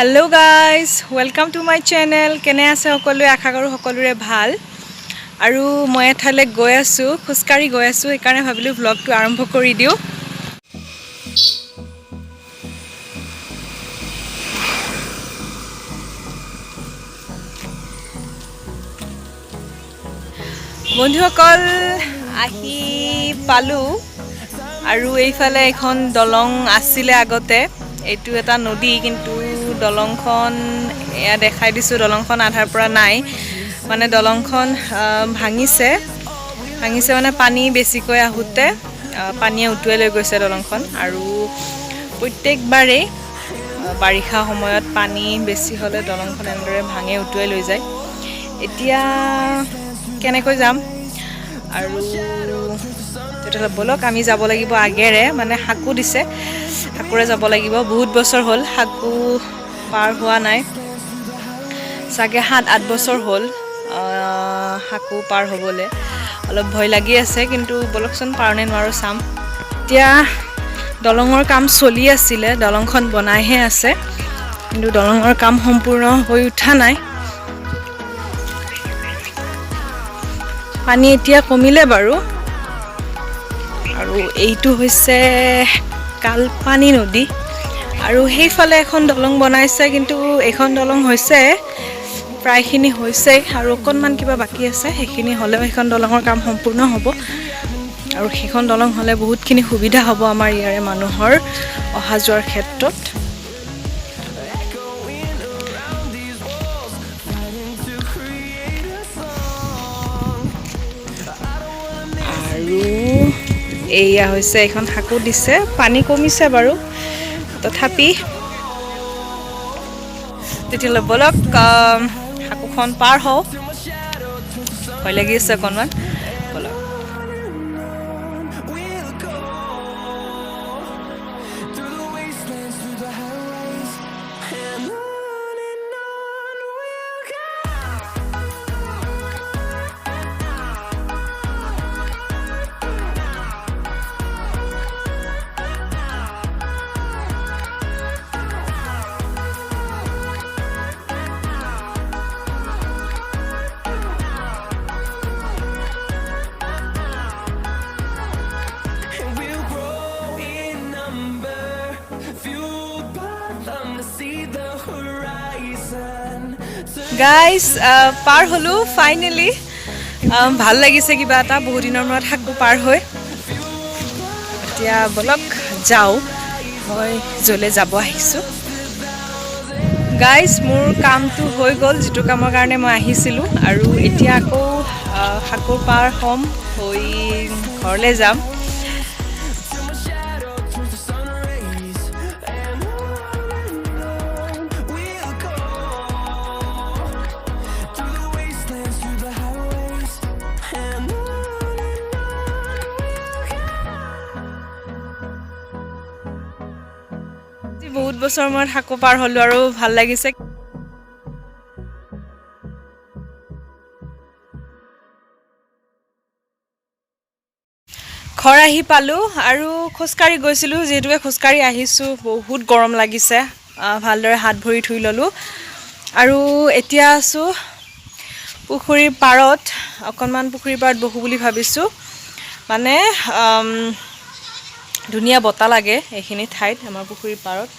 Hello guys, welcome to my channel. কেনে আছে সকলোৱে আশা কৰো সকলোৰে ভাল আৰু মই এঠাইলৈ গৈ আছো খুস্কাৰি গৈ আছো সেইকাৰণে ভাবিলো ব্লগটো আৰম্ভ কৰি দিও বন্ধুসকল আহি পালো আৰু এইফালে এখন দলং আছিল আগতে এইটো এটা নদী কিন্তু দলংখন এয়া দেখাই দিছো দলংখন আধাৰ পৰা নাই মানে দলংখন ভাঙিছে মানে পানী বেছিকৈ আহুতে পানীয়ে উটুৱাই লৈ গৈছে দলংখন আৰু প্ৰত্যেকবাৰে বাৰিষা সময়ত পানী বেছি হলে দলংখন এনেদৰে ভাঙে উটুৱাই লৈ যায় এতিয়া কেনেকৈ যাম আৰু তেতিয়াহ'লে বলক আমি যাব লাগিব আগেৰে মানে হাকু দিছে হাকুৰে যাব লাগিব বহুত বছৰ হ'ল হাকু পাৰ হোৱা নাই সাগে 7-8 বছৰ হ'ল হাকু পাৰ হ'বলে অলপ ভয় লাগি আছে কিন্তু বলকচোন পাৰনে নোৱাৰো চাম এতিয়া দলঙৰ কাম চলি আছিল দলংখন বনাইহে আছে কিন্তু দলঙৰ কাম সম্পূৰ্ণ হৈ উঠা নাই পানী এতিয়া কমিলে বাৰু আৰু এইটো হৈছে কালপানী নদী আৰু সেইফালে এখন দলং বনাইছে কিন্তু এখন দলং হৈছে প্ৰায়খিনি হৈছে আৰু অকণমান কিবা বাকি আছে সেইখিনি হ'লেও এখন দলঙৰ কাম সম্পূৰ্ণ হ'ব আৰু সেইখন দলং হ'লে বহুতখিনি সুবিধা হ'ব আমাৰ ইয়াৰে মানুহৰ অহা যোৱাৰ ক্ষেত্ৰত আৰু এয়া হৈছে এখন হাকু দিছে পানী কমিছে বাৰু তথাপি তেতিয়ালে বলক হাকুখন পাৰ হও ভয় লাগি আছে অকণমান বলক গাইস পাৰ হলো ফাইনালি ভাল লাগিছে কিবা এটা বহুত দিনৰ মূৰত হাকু পাৰ হৈ এতিয়া বলক যাও মই জলে যাব আহিছো গাইস মোৰ কামটো হৈ গল যেটো কামৰ কাৰণে মই আহিছিলো আৰু এতিয়া আকৌ হাকুৰ পাৰ হম হৈ ঘৰলে যাম বহুত বছৰ মূৰত হাকু পাৰ হলো আৰু ভাল লাগিছে ঘৰ আহি পালো আৰু খুস্কাৰি গৈছিলো যেহেতুকে খুস্কাৰি আহিছো বহুত গৰম লাগিছে ভালদৰে হাত ভৰি ধুই ললো আৰু এতিয়া আছো পুখুৰীৰ পাৰত অকণমান পুখুৰীৰ পাৰত বহু বুলি ভাবিছো মানে ধুনীয়া বতা লাগে এইখিনি ঠাইত আমাৰ পুখুৰীৰ পাৰত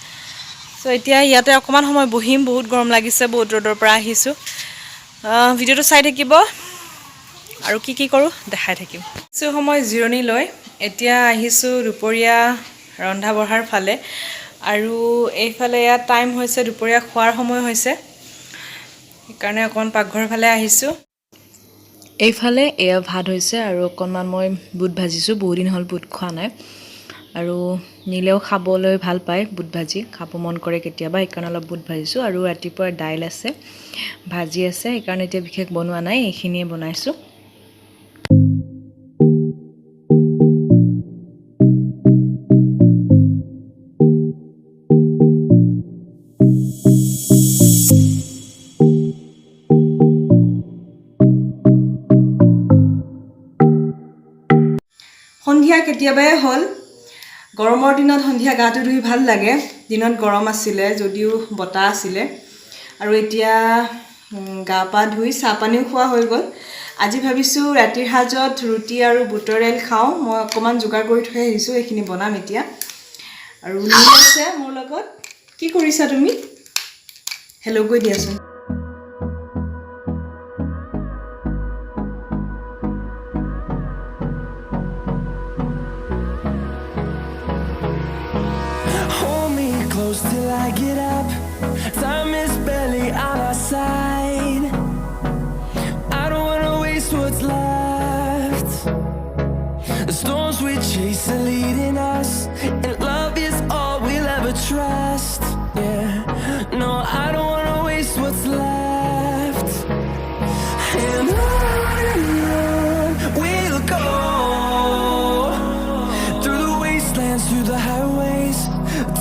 সো এতিয়া ইয়াতে অকমান সময় বহিম বহুত গৰম লাগিছে বহুত ৰ'দৰ পৰা আহিছো ভিডিওটো চাই থাকিব আৰু কি কৰো দেখাই থাকিম সো সময় জিৰণি লৈ এতিয়া আহিছো দুপৰীয়া ৰন্ধা বঢ়াৰ ফালে আৰু এইফালে ইয়া টাইম হৈছে দুপৰীয়া খোৱাৰ সময় হৈছে সেইকাৰণে অকণ পাকঘৰৰ ফালে আহিছো এইফালে এয়া ভাত হৈছে আৰু অকণমান মই বুট ভাজিছো বহুত দিন হ'ল বুট খোৱা নাই আৰু নিলেও খাবলৈ ভাল পায় বুট ভাজি খাব মন কৰে কেতিয়াবা সেইকাৰণে অলপ বুট ভাজিছো আৰু ৰাতিপুৱা দাইল আছে ভাজি আছে সেইকাৰণে এতিয়া বিশেষ বনোৱা নাই এইখিনিয়ে বনাইছো সন্ধিয়া কেতিয়াবাই হ'ল গৰমৰ দিনত সন্ধিয়া গাটো ধুই ভাল লাগে দিনত গৰম আছিলে যদিও বতাহ আছিলে আৰু এতিয়া গা পা ধুই চাহ পানীও খোৱা হৈ গ'ল আজি ভাবিছোঁ ৰাতিৰ সাজত ৰুটি আৰু বুটৰ দাইল খাওঁ মই অকণমান যোগাৰ কৰি থৈ আহিছোঁ এইখিনি বনাম এতিয়া আৰু নীল আছে মোৰ লগত কি কৰিছা তুমি হেল্ল' কৈ দিয়াচোন Till I get up, time is barely on our side. I don't wanna waste what's left. The storms we chase are leading us, and love is all we'll ever trust. Yeah, no, I don't wanna waste what's left. And on we'll go through the wastelands, through the highways,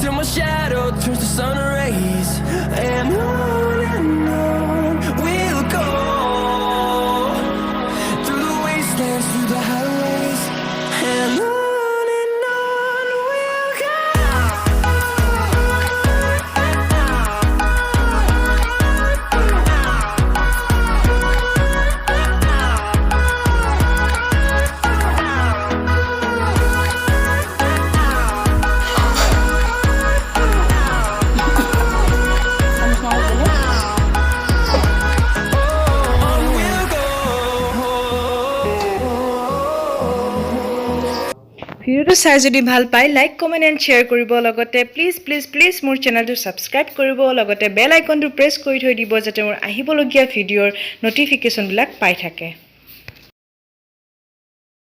till my shadow turns to sun rays. And on we'll go through the wastelands, through the highways. And on we'll go. ভিডিওটো চাই যদি ভাল পায় like comment and share কৰিব লগতে please মোৰ চেনেলটো subscribe কৰিব লগতে বেল আইকনটো প্ৰেছ কৰি থৈ দিব যাতে মোৰ আহিবলগীয়া ভিডিঅ'ৰ নটিফিকেশ্যনবিলাক পাই থাকে